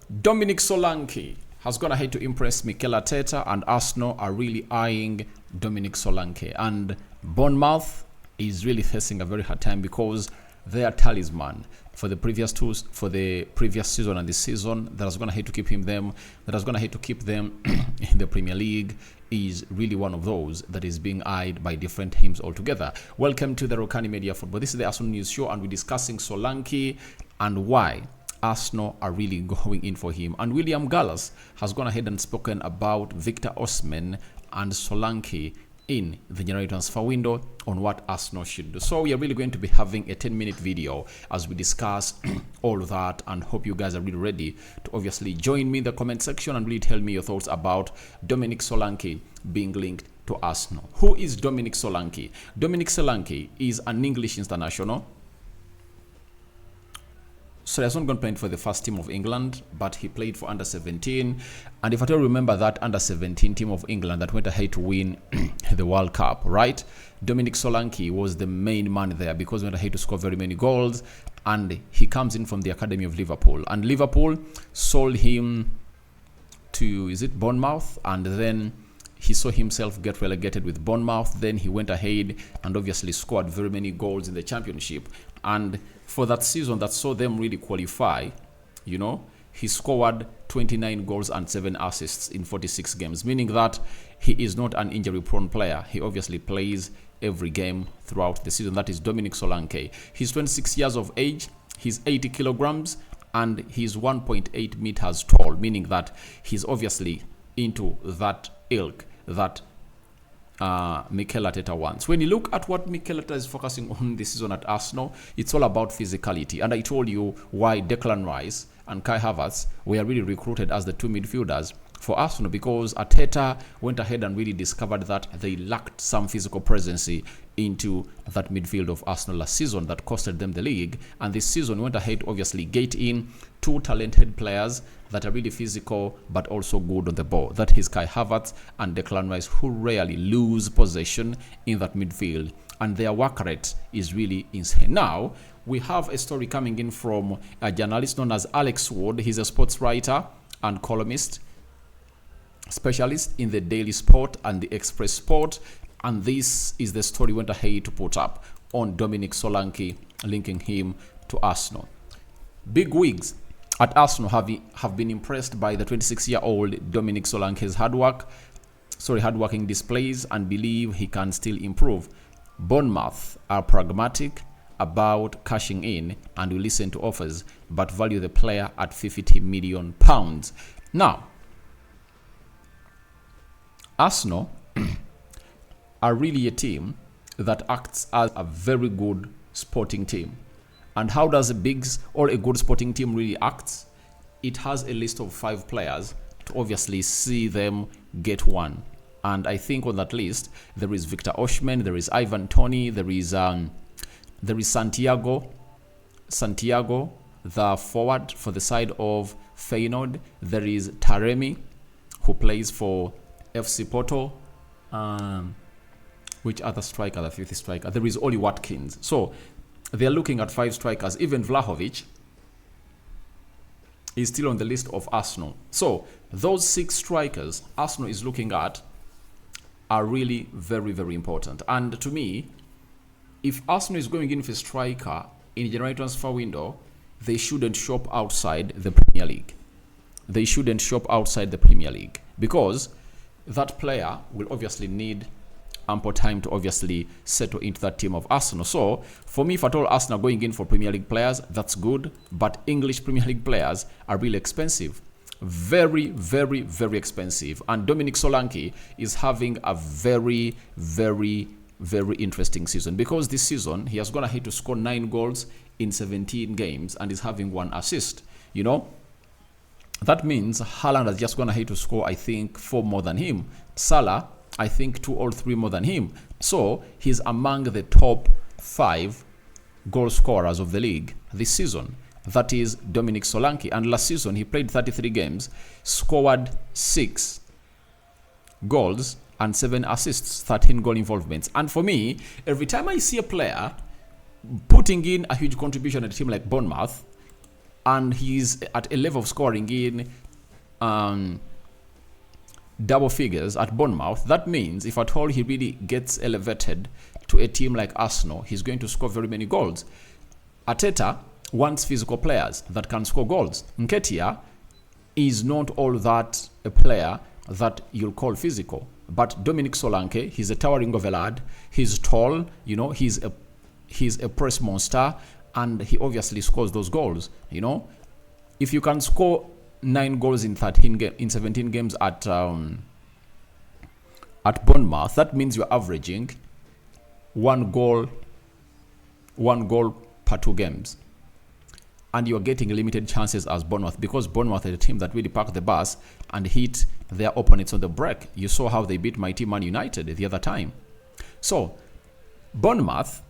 Dominic Solanke has gone ahead to impress Mikel Arteta, and Arsenal are really eyeing Dominic Solanke. And Bournemouth is really facing a very hard time because their talisman for the previous season and this season that has gone ahead to keep them in the Premier League is really one of those that is being eyed by different teams altogether. Welcome to the Rokani Media Football. This is the Arsenal News Show, and we're discussing Solanke and why Arsenal are really going in for him. And William Gallas has gone ahead and spoken about Victor Osimhen and Solanke in the January transfer window on what Arsenal should do. So we are really going to be having a 10-minute video as we discuss all of that, and hope you guys are really ready to obviously join me in the comment section and really tell me your thoughts about Dominic Solanke being linked to Arsenal. Who is Dominic Solanke? Dominic Solanke is an English international. So he has not gone playing for the first team of England, but he played for under-17. And if I don't remember that under-17 team of England that went ahead to win the World Cup, right? Dominic Solanke was the main man there because he went ahead to score very many goals. And he comes in from the academy of Liverpool. And Liverpool sold him to, Bournemouth? And then he saw himself get relegated with Bournemouth. Then he went ahead and obviously scored very many goals in the championship. And for that season that saw them really qualify, he scored 29 goals and 7 assists in 46 games, meaning that he is not an injury-prone player. He obviously plays every game throughout the season. That is Dominic Solanke. He's 26 years of age, he's 80 kilograms, and he's 1.8 meters tall, meaning that he's obviously into that ilk that Mikel Arteta wants. When you look at what Mikel Arteta is focusing on this season at Arsenal, it's all about physicality. And I told you why Declan Rice and Kai Havertz were really recruited as the two midfielders for Arsenal, because Arteta went ahead and really discovered that they lacked some physical presence into that midfield of Arsenal last season that costed them the league. And this season went ahead to obviously get in two talented players that are really physical but also good on the ball. That is Kai Havertz and Declan Rice, who rarely lose possession in that midfield, and their work rate is really insane. Now we have a story coming in from a journalist known as Alex Ward. He's a sports writer and columnist specialist in the Daily Sport and the Express Sport, and this is the story went ahead to put up on Dominic Solanke, linking him to Arsenal. Big wigs at Arsenal have been impressed by the 26-year-old Dominic Solanke's hardworking displays and believe he can still improve. Bournemouth are pragmatic about cashing in and will listen to offers, but value the player at £50 million. Now, Arsenal are really a team that acts as a very good sporting team. And how does a good sporting team really act? It has a list of 5 players to obviously see them get one. And I think on that list, there is Victor Osimhen, there is Toney, there is Santiago, the forward for the side of Feyenoord. There is Taremi, who plays for FC Porto. Which other striker, the 5th striker? There is Oli Watkins. So they're looking at 5 strikers. Even Vlahovic is still on the list of Arsenal. So those 6 strikers Arsenal is looking at are really very, very important. And to me, if Arsenal is going in for a striker in the January transfer window, they shouldn't shop outside the Premier League. They shouldn't shop outside the Premier League, because that player will obviously need ample time to obviously settle into that team of Arsenal. So for me, if at all Arsenal going in for Premier League players, that's good, but English Premier League players are really expensive. Very, very, very expensive. And Dominic Solanke is having a very, very, very interesting season, because this season he has gone ahead to score 9 goals in 17 games and is having 1 assist. That means Haaland has just gone ahead to score, I think, 4 more than him. Salah, I think 2 or 3 more than him. So he's among the top 5 goal scorers of the league this season. That is Dominic Solanke. And last season he played 33 games, scored 6 goals and 7 assists, 13 goal involvements. And for me, every time I see a player putting in a huge contribution at a team like Bournemouth, and he's at a level of scoring in double figures at Bournemouth. That means if at all he really gets elevated to a team like Arsenal, he's going to score very many goals. Arteta wants physical players that can score goals. Nketiah is not all that a player that you'll call physical. But Dominic Solanke, he's a towering of a lad. He's tall, he's a press monster, and he obviously scores those goals. If you can score 9 goals in 17 games at Bournemouth, that means you're averaging one goal per 2 games. And you're getting limited chances as Bournemouth, because Bournemouth is a team that really parked the bus and hit their opponents on the break. You saw how they beat mighty Man United the other time. So, Bournemouth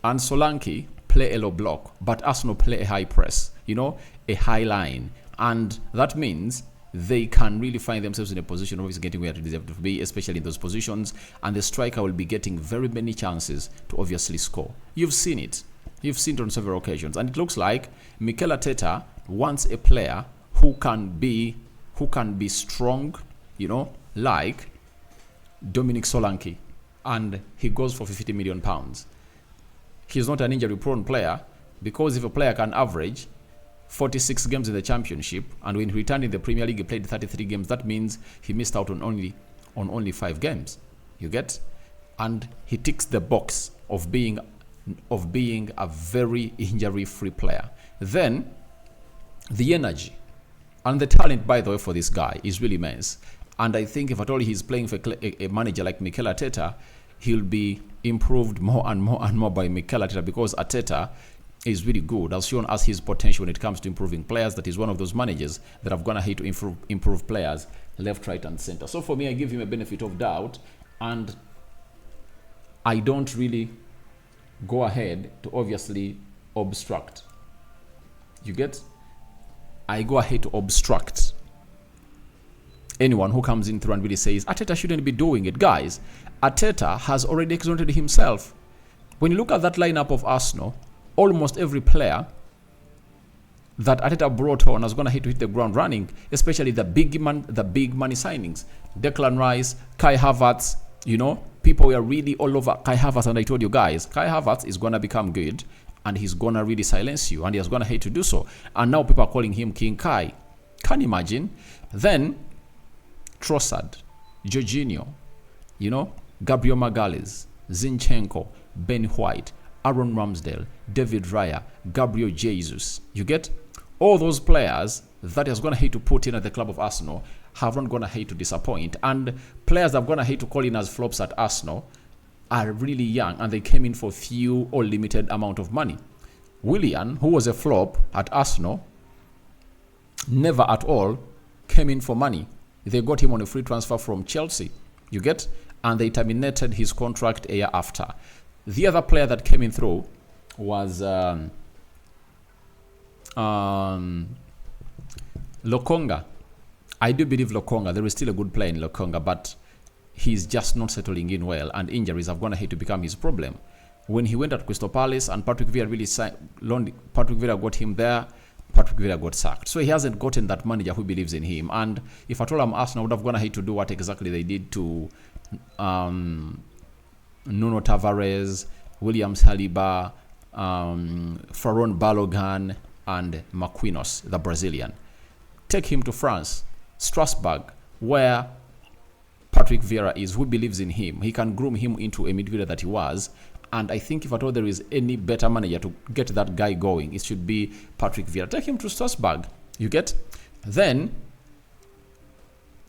and Solanke play a low block, but Arsenal play a high press, a high line. And that means they can really find themselves in a position of getting where they deserve to be, especially in those positions. And the striker will be getting very many chances to obviously score. You've seen it. You've seen it on several occasions. And it looks like Mikel Arteta wants a player who can be strong, like Dominic Solanke. And he goes for £50 million. He's not an injury-prone player, because if a player can average 46 games in the Championship, and when he returned in the Premier League, he played 33 games, that means he missed out on only 5 games. You get? And he ticks the box of being a very injury-free player. Then, the energy and the talent, by the way, for this guy is really immense. And I think if at all he's playing for a manager like Mikel Arteta, he'll be improved more and more and more by Mikel Arteta, because Arteta is really good, has shown us his potential when it comes to improving players. That is one of those managers that have gone ahead to improve players left, right, and center. So for me, I give him a benefit of doubt, and I don't really go ahead to obviously obstruct. You get? I go ahead to obstruct anyone who comes in through and really says Arteta shouldn't be doing it. Guys, Arteta has already exonerated himself. When you look at that lineup of Arsenal, almost every player that Arteta brought on has gone ahead to hit the ground running, especially the big money signings. Declan Rice, Kai Havertz, people were really all over Kai Havertz, and I told you guys, Kai Havertz is going to become good, and he's going to really silence you, and he has gone ahead to do so. And now people are calling him King Kai. Can you imagine? Then, Trossard, Jorginho, Gabriel Magalhaes, Zinchenko, Ben White, Aaron Ramsdale, David Raya, Gabriel Jesus. You get? All those players that has gone ahead to put in at the club of Arsenal have not gone ahead to disappoint. And players that have gone ahead to call in as flops at Arsenal are really young, and they came in for few or limited amount of money. Willian, who was a flop at Arsenal, never at all came in for money. They got him on a free transfer from Chelsea. You get? And they terminated his contract a year after. The other player that came in through was Lokonga. I do believe Lokonga. There is still a good player in Lokonga, but he's just not settling in well, and injuries have gone ahead to become his problem. When he went at Crystal Palace and Patrick Vieira Patrick Vieira got him there, Patrick Vieira got sacked. So he hasn't gotten that manager who believes in him. And if at all I'm Arsenal, I would have gone ahead to do what exactly they did to Nuno Tavares, William Saliba, Ferran Balogun, and Marquinhos, the Brazilian. Take him to France, Strasbourg, where Patrick Vieira is, who believes in him. He can groom him into a midfielder that he was. And I think if at all there is any better manager to get that guy going, it should be Patrick Vieira. Take him to Strasbourg. You get? Then,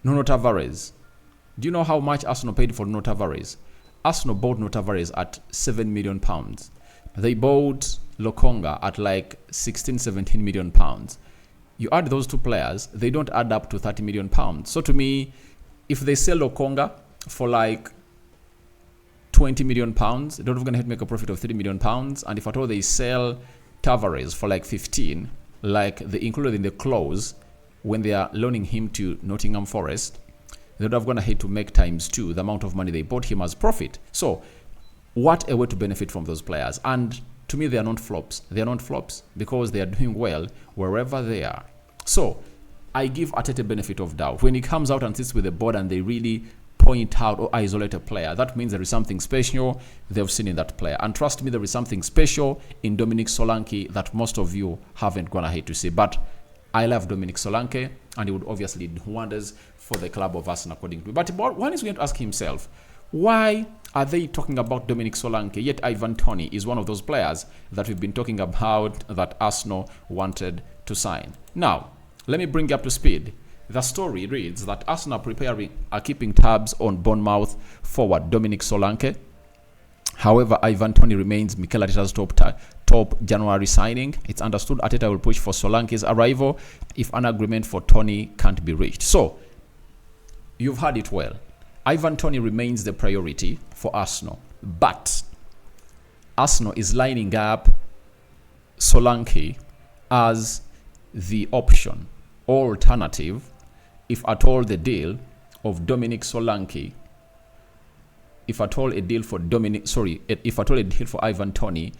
Nuno Tavares. Do you know how much Arsenal paid for Nuno Tavares? Arsenal bought Nuno Tavares at £7 million. They bought Lokonga at like 16, 17 million pounds. You add those two players, they don't add up to 30 million pounds. So to me, if they sell Lokonga for like 20 million pounds, they're going to make a profit of 3 million pounds. And if at all they sell Tavares for like 15, like they included in the clause when they are loaning him to Nottingham Forest, they'd have gone ahead to make times 2 the amount of money they bought him as profit. So what a way to benefit from those players. And To me, they are not flops. They are not flops because they are doing well wherever they are. So I give Arteta benefit of doubt. When he comes out and sits with the board and they really point out or isolate a player, that means there is something special they've seen in that player. And trust me, there is something special in Dominic Solanke that most of you haven't gone ahead to see. But I love Dominic Solanke, and he would obviously do wonders for the club of Arsenal, according to me. But one is going to ask himself, why are they talking about Dominic Solanke, yet Ivan Toney is one of those players that we've been talking about that Arsenal wanted to sign? Now, let me bring you up to speed. The story reads that Arsenal are keeping tabs on Bournemouth forward Dominic Solanke. However, Ivan Toney remains Mikel Arteta's top January signing. It's understood Arteta will push for Solanke's arrival if an agreement for Toney can't be reached. So, you've heard it well. Ivan Toney remains the priority for Arsenal. But Arsenal is lining up Solanke as the option or alternative if at all the deal of Dominic Solanke, if at all a deal for Ivan Toney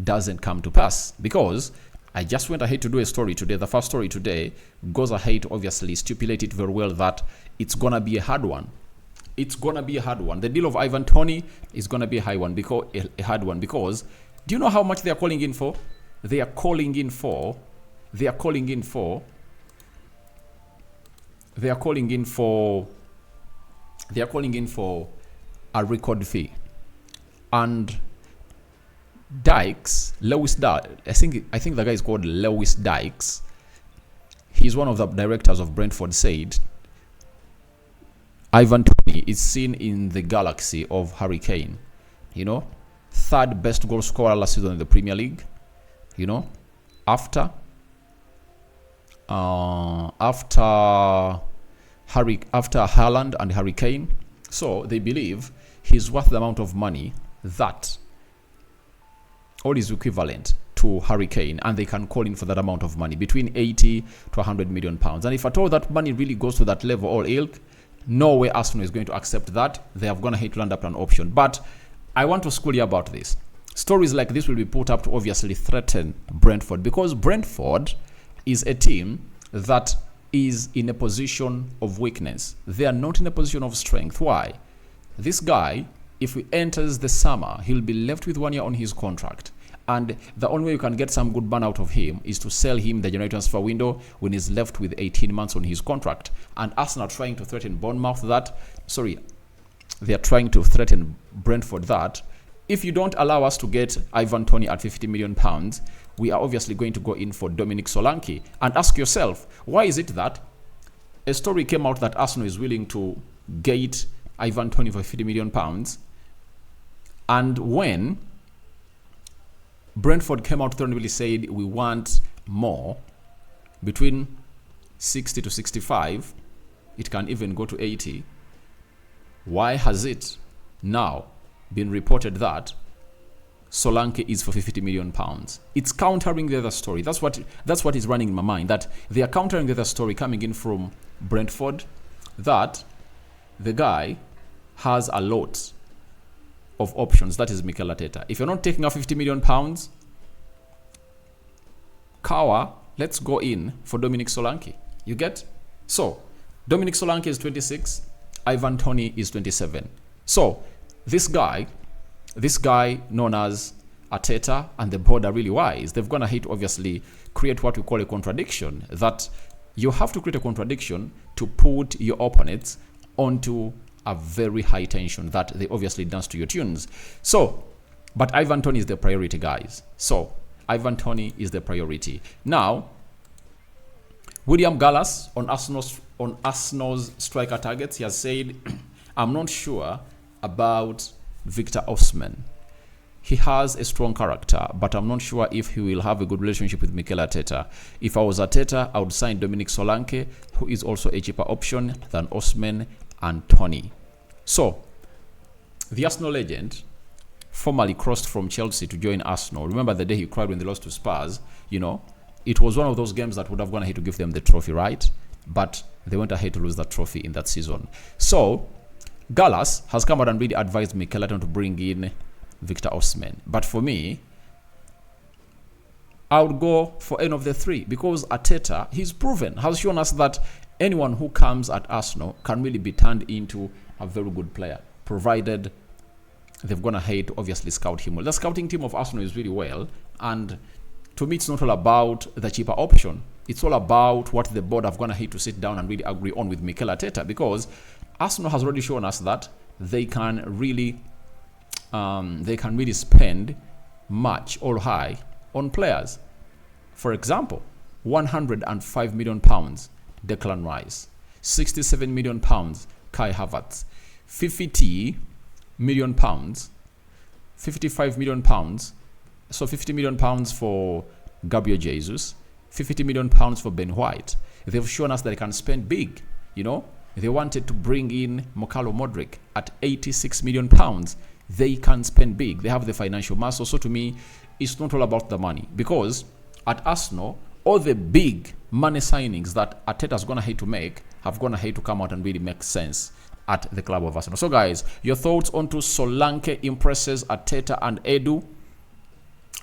doesn't come to pass. Because I just went ahead to do a story today. The first story today goes ahead to obviously stipulate it very well that it's going to be a hard one. It's going to be a hard one. The deal of Ivan Toney is going to be a hard one because do you know how much they are calling in for? They are calling in for a record fee. And Lewis Dykes, I think the guy is called Lewis Dykes. He's one of the directors of Brentford, said Ivan Toney is seen in the galaxy of Harry Kane. Third best goal scorer last season in the Premier League. After Haaland and Harry Kane. So they believe he's worth the amount of money that, or is equivalent to Harry Kane, and they can call in for that amount of money, between 80 to 100 million pounds. And if at all that money really goes to that level or ilk, no way Arsenal is going to accept that. They have gone ahead to land up an option. But I want to school you about this. Stories like this will be put up to obviously threaten Brentford, because Brentford is a team that is in a position of weakness. They are not in a position of strength. Why? This guy, if he enters the summer, he'll be left with 1 year on his contract. And the only way you can get some good burn out of him is to sell him the January transfer window when he's left with 18 months on his contract. And Arsenal are trying to threaten they are trying to threaten Brentford that if you don't allow us to get Ivan Toney at 50 million pounds, we are obviously going to go in for Dominic Solanke. And ask yourself, why is it that a story came out that Arsenal is willing to get Ivan Toney for 50 million pounds, and when Brentford came out and really said we want more, between 60 to 65, it can even go to 80. Why has it now been reported that Solanke is for 50 million pounds? It's countering the other story. That's what is running in my mind, that they are countering the other story coming in from Brentford, that the guy has a lot of options. That is Mikel Arteta. If you're not taking out 50 million pounds, let's go in for Dominic Solanke. You get? So, Dominic Solanke is 26, Ivan Toney is 27. So, this guy known as Arteta and the board are really wise. They've gone ahead to obviously create what we call a contradiction, that you have to create a contradiction to put your opponents onto a very high tension that they obviously dance to your tunes. So, but Ivan Toney is the priority, guys. So, Ivan Toney is the priority. Now, William Gallas on Arsenal's striker targets, he has said, I'm not sure about Victor Osimhen. He has a strong character, but I'm not sure if he will have a good relationship with Mikel Arteta. If I was Arteta, I would sign Dominic Solanke, who is also a cheaper option than Osimhen and Toney. So, the Arsenal legend formerly crossed from Chelsea to join Arsenal. Remember the day he cried when they lost to Spurs? It was one of those games that would have gone ahead to give them the trophy, right? But they went ahead to lose that trophy in that season. So, Gallas has come out and really advised Mikel Arteta to bring in Victor Osimhen. But for me, I would go for any of the three because Arteta, he's proven, has shown us that anyone who comes at Arsenal can really be turned into a very good player, provided they've gone ahead to obviously scout him well. The scouting team of Arsenal is really well, and to me, it's not all about the cheaper option. It's all about what the board have gone ahead to sit down and really agree on with Mikel Arteta, because Arsenal has already shown us that they can really spend much or high on players. For example, 105 million pounds, Declan Rice. 67 million pounds, Kai Havertz. 50 million pounds, 55 million pounds. So 50 million pounds for Gabriel Jesus, 50 million pounds for Ben White. They've shown us that they can spend big. You know, they wanted to bring in Mikhailo Modric at 86 million pounds. They can spend big. They have the financial muscle. So to me, it's not all about the money, because at Arsenal, all the big money signings that Arteta's gonna hate to make have gonna hate to come out and really make sense at the club of Arsenal. So guys, your thoughts onto Solanke impresses Arteta and Edu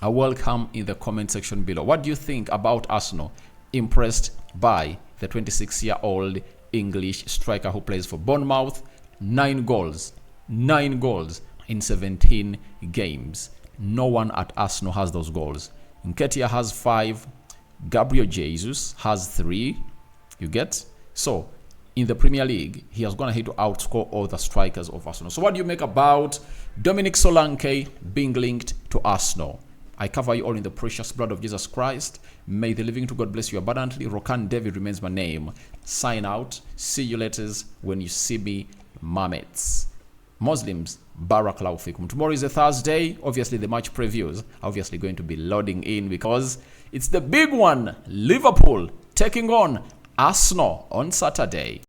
are welcome in the comment section below. What do you think about Arsenal impressed by the 26-year-old English striker who plays for Bournemouth? 9 goals in 17 games. No one at Arsenal has those goals. Nketiah has 5. Gabriel Jesus has 3. You get? So, in the Premier League, he has gone ahead to outscore all the strikers of Arsenal. So what do you make about Dominic Solanke being linked to Arsenal? I cover you all in the precious blood of Jesus Christ. May the living to God bless you abundantly. Rokani David remains my name. Sign out. See you later when you see me, Mammets. Muslims, Barakallahu Fikum. Tomorrow is a Thursday. Obviously, the match previews are obviously going to be loading in because it's the big one. Liverpool taking on Arsenal on Saturday.